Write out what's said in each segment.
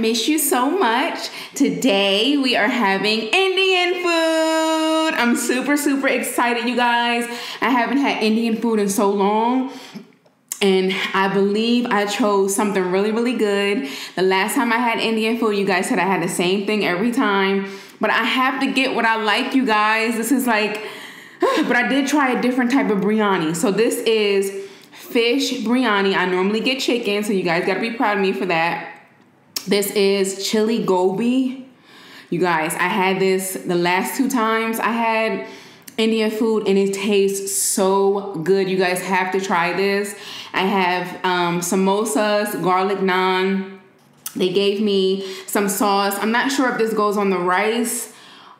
miss you so much. Today we are having Indian food. I'm super, super excited, you guys. I haven't had Indian food in so long. And I believe I chose something really, really good. The last time I had Indian food, you guys said I had the same thing every time. But I have to get what I like, you guys. This is like, but I did try a different type of biryani. So this is fish biryani. I normally get chicken, so you guys gotta be proud of me for that. This is chili gobi. You guys, I had this the last 2 times I had Indian food, and it tastes so good. You guys have to try this. I have samosas, garlic naan. They gave me some sauce. I'm not sure if this goes on the rice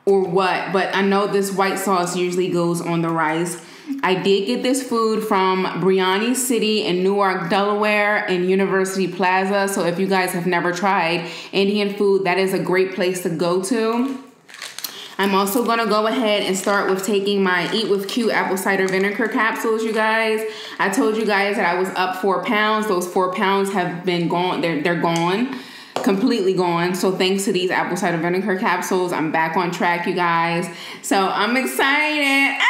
or what, but I know this white sauce usually goes on the rice. I did get this food from Bryani City in Newark, Delaware, in University Plaza. So if you guys have never tried Indian food, that is a great place to go to. I'm also going to go ahead and start with taking my Eat With Que apple cider vinegar capsules, you guys. I told you guys that I was up 4 pounds. Those 4 pounds have been gone. They're gone. Completely gone. So thanks to these apple cider vinegar capsules, I'm back on track, you guys. So I'm excited.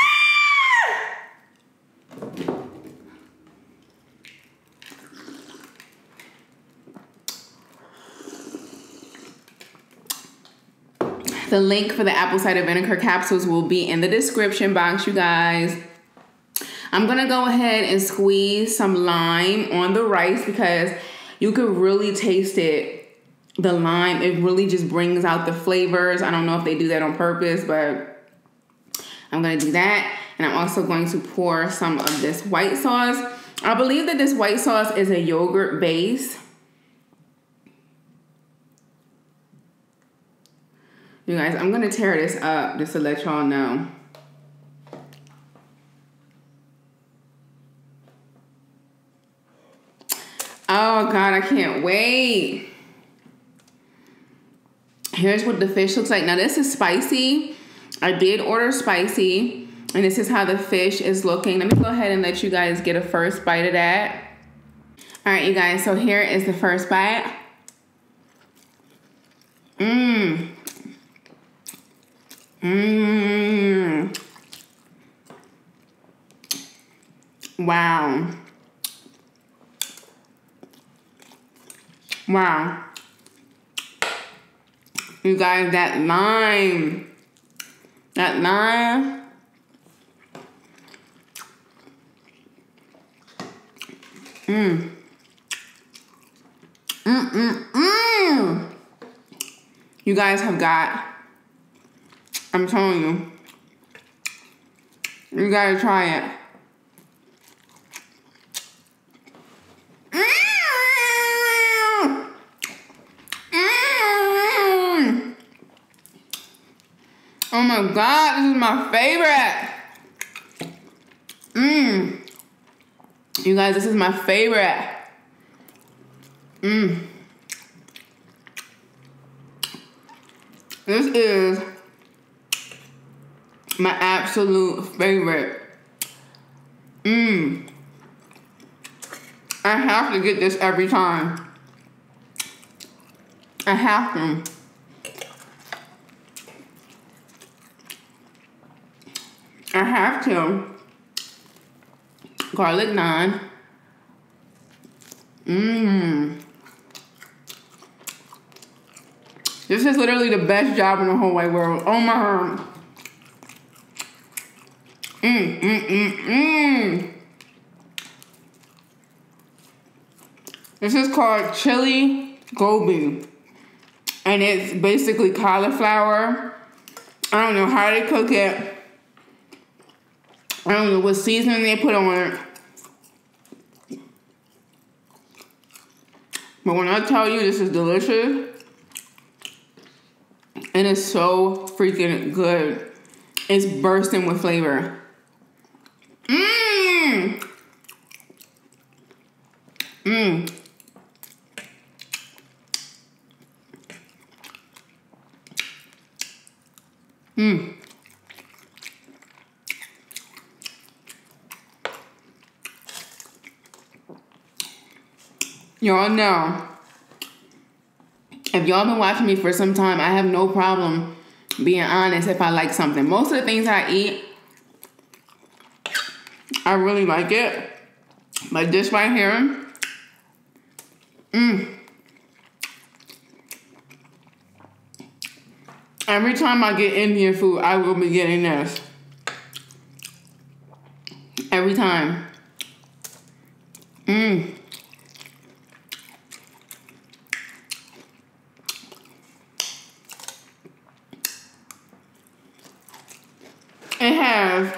The link for the apple cider vinegar capsules will be in the description box, you guys. I'm gonna go ahead and squeeze some lime on the rice because you could really taste it. The lime, it really just brings out the flavors. I don't know if they do that on purpose, but I'm gonna do that. And I'm also going to pour some of this white sauce. I believe that this white sauce is a yogurt base. You guys, I'm gonna tear this up just to let y'all know. Oh God, I can't wait. Here's what the fish looks like. Now this is spicy. I did order spicy, and this is how the fish is looking. Let me go ahead and let you guys get a first bite of that. All right, you guys, so here is the first bite. Wow. Wow. You guys, that lime. That lime. You guys have got, I'm telling you, you gotta try it. Oh my God, this is my favorite. You guys, this is my favorite. This is my absolute favorite. I have to get this every time. I have to. I have to. Garlic naan. This is literally the best job in the whole wide world. Oh my God. This is called chili gobi. And it's basically cauliflower. I don't know how they cook it. I don't know what seasoning they put on it. But when I tell you this is delicious, it is so freaking good. It's bursting with flavor. Y'all know If y'all been watching me for some time, I have no problem being honest if I like something. Most of the things I eat, I really like it. But this right here, every time I get Indian food, I will be getting this. Every time. It has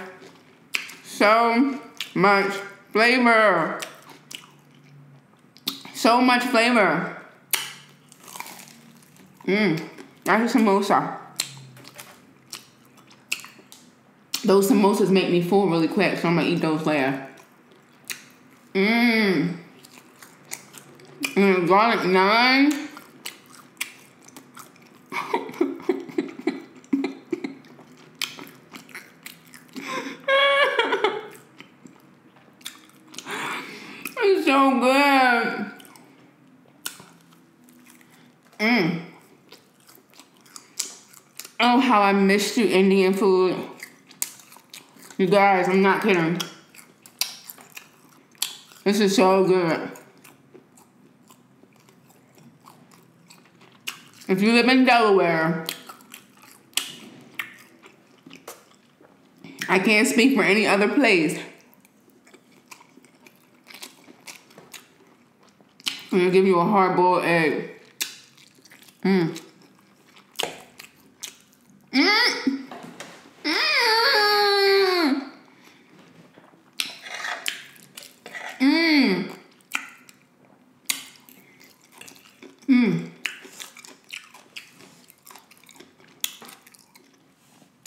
so much flavor. So much flavor. That's a samosa. Those samosas make me full really quick, so I'm gonna eat those later. Garlic naan. It's so good. Oh, how I missed you, Indian food. You guys, I'm not kidding. This is so good. If you live in Delaware, I can't speak for any other place. I'm gonna give you a hard-boiled egg.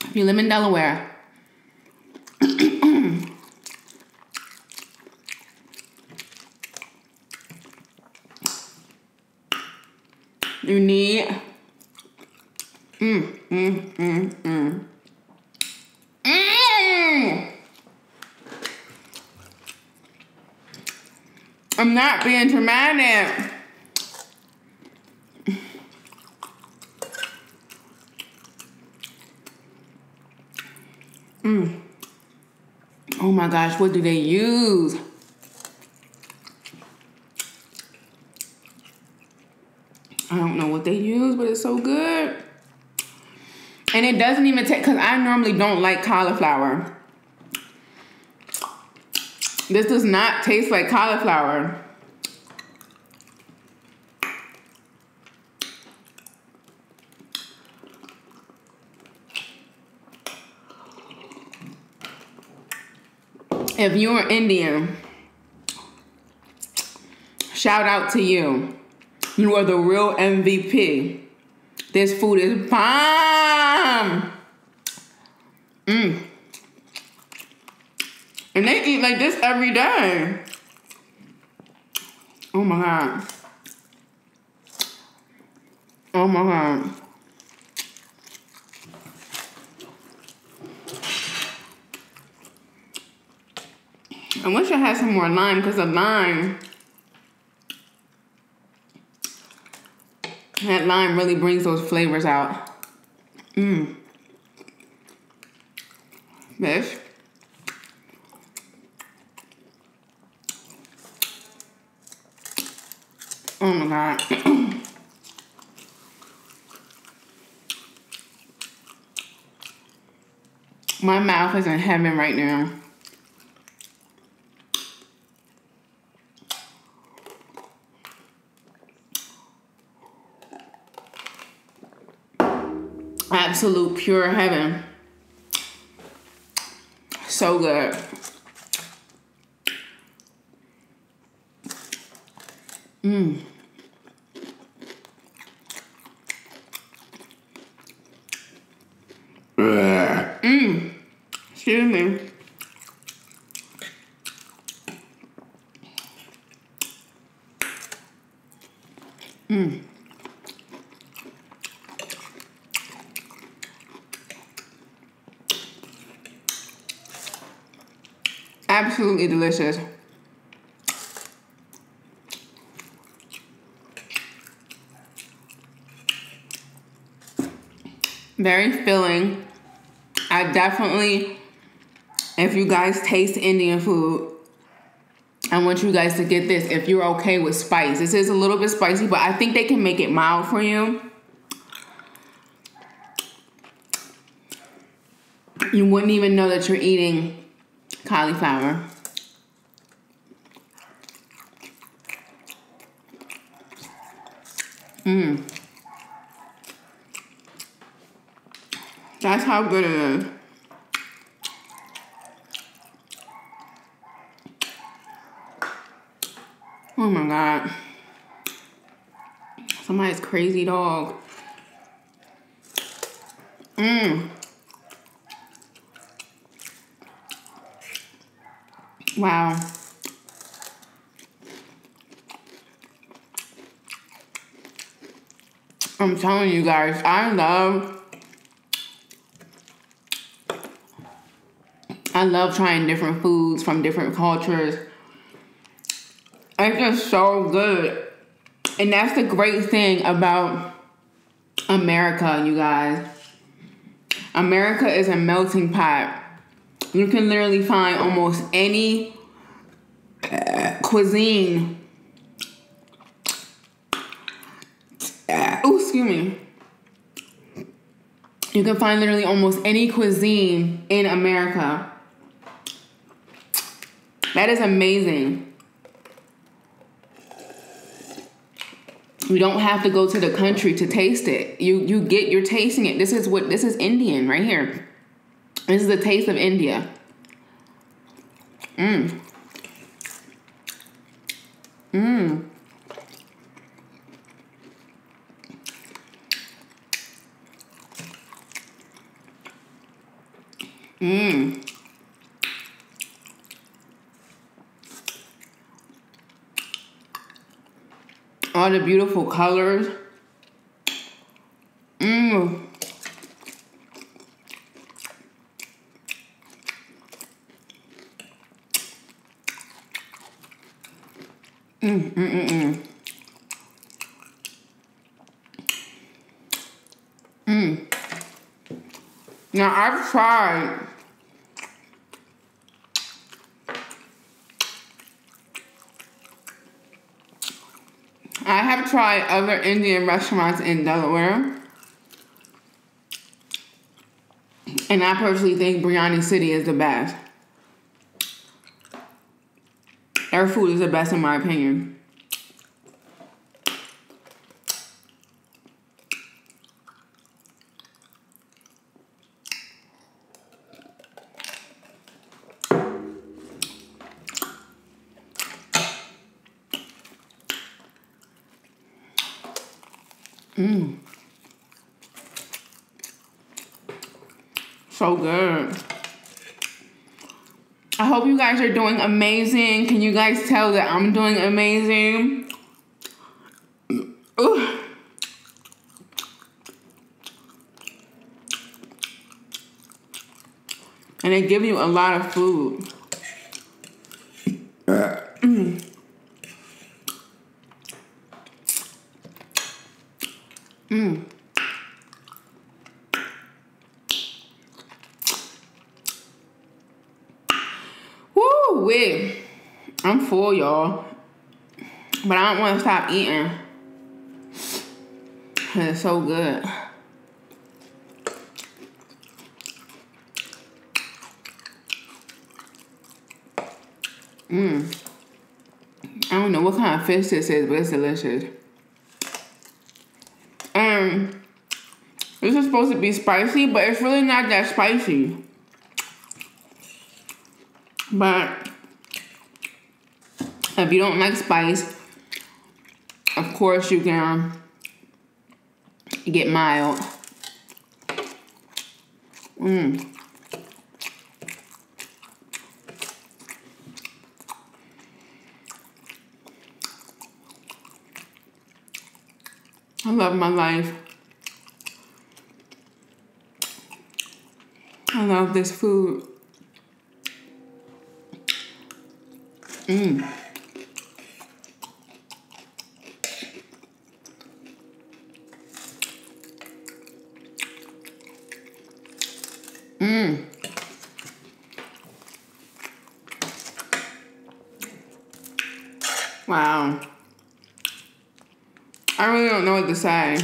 If you live in Delaware, you need I'm not being dramatic. Oh my gosh, what do they use? I don't know what they use, but it's so good. And it doesn't even take, because I normally don't like cauliflower. This does not taste like cauliflower. If you're Indian, shout out to you. You are the real MVP. This food is bomb. And they eat like this every day. Oh my God. Oh my God. I wish I had some more lime, because the lime, that lime really brings those flavors out. Fish. Oh my God. My mouth is in heaven right now. Absolute pure heaven. So good. Excuse me. Absolutely delicious. Very filling. I definitely, if you guys taste Indian food, I want you guys to get this if you're okay with spice. This is a little bit spicy, but I think they can make it mild for you. You wouldn't even know that you're eating cauliflower. That's how good it is. Oh my God. Somebody's crazy dog. Wow. I'm telling you guys, I love trying different foods from different cultures. It's just so good. And that's the great thing about America, you guys. America is a melting pot. You can literally find almost any cuisine. Excuse me. You can find literally almost any cuisine in America. That is amazing. You don't have to go to the country to taste it. You're tasting it. This is Indian right here. This is the taste of India. All the beautiful colors. Now I've tried other Indian restaurants in Delaware, and I personally think Bryani City is the best. Their food is the best in my opinion. So good. I hope you guys are doing amazing. Can you guys tell that I'm doing amazing? Ooh. And they give you a lot of food. Woo-wee. I'm full, y'all. But I don't want to stop eating. It's so good. I don't know what kind of fish this is, but it's delicious. This is supposed to be spicy, but it's really not that spicy. But if you don't like spice, of course you can get mild. I love my life. I love this food. Wow. I really don't know what to say.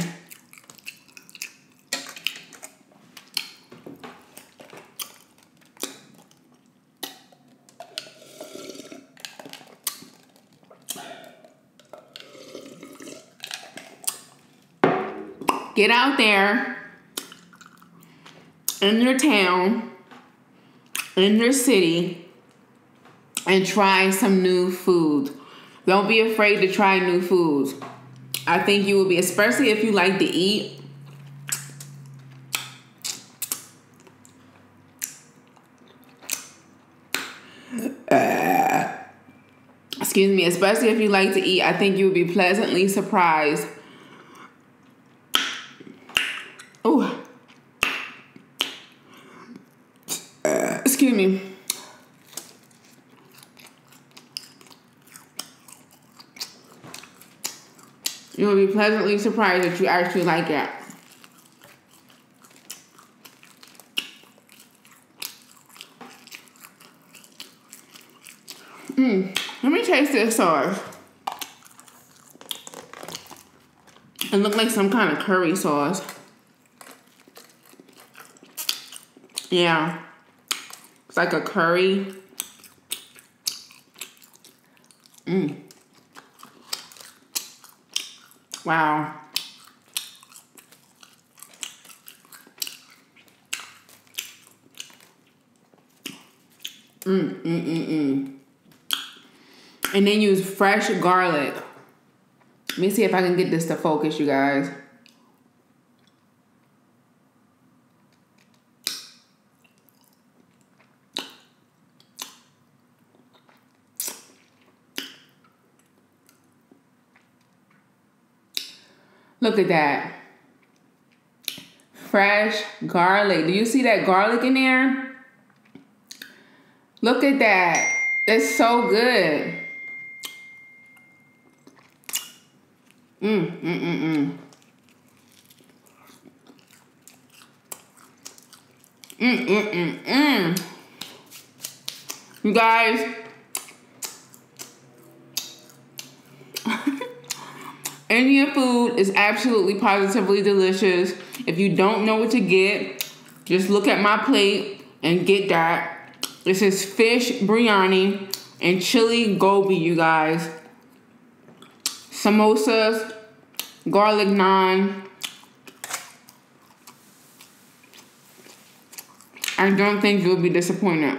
Get out there in your town, in your city, and try some new food. Don't be afraid to try new foods. I think you will be, especially if you like to eat. Excuse me, especially if you like to eat, I think you will be pleasantly surprised. Oh, excuse me. You'll be pleasantly surprised that you actually like it. Let me taste this sauce. It looks like some kind of curry sauce. Yeah. It's like a curry. Wow. And then use fresh garlic. Let me see if I can get this to focus, you guys. Look at that. Fresh garlic. Do you see that garlic in there? Look at that. It's so good. You guys, Indian food is absolutely positively delicious. If you don't know what to get, just look at my plate and get that. This is fish biryani and chili gobi, you guys. Samosas, garlic naan. I don't think you'll be disappointed.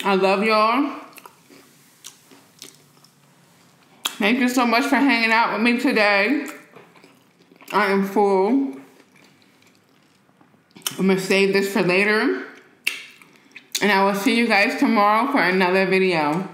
I love y'all. Thank you so much for hanging out with me today. I am full. I'm gonna save this for later. And I will see you guys tomorrow for another video.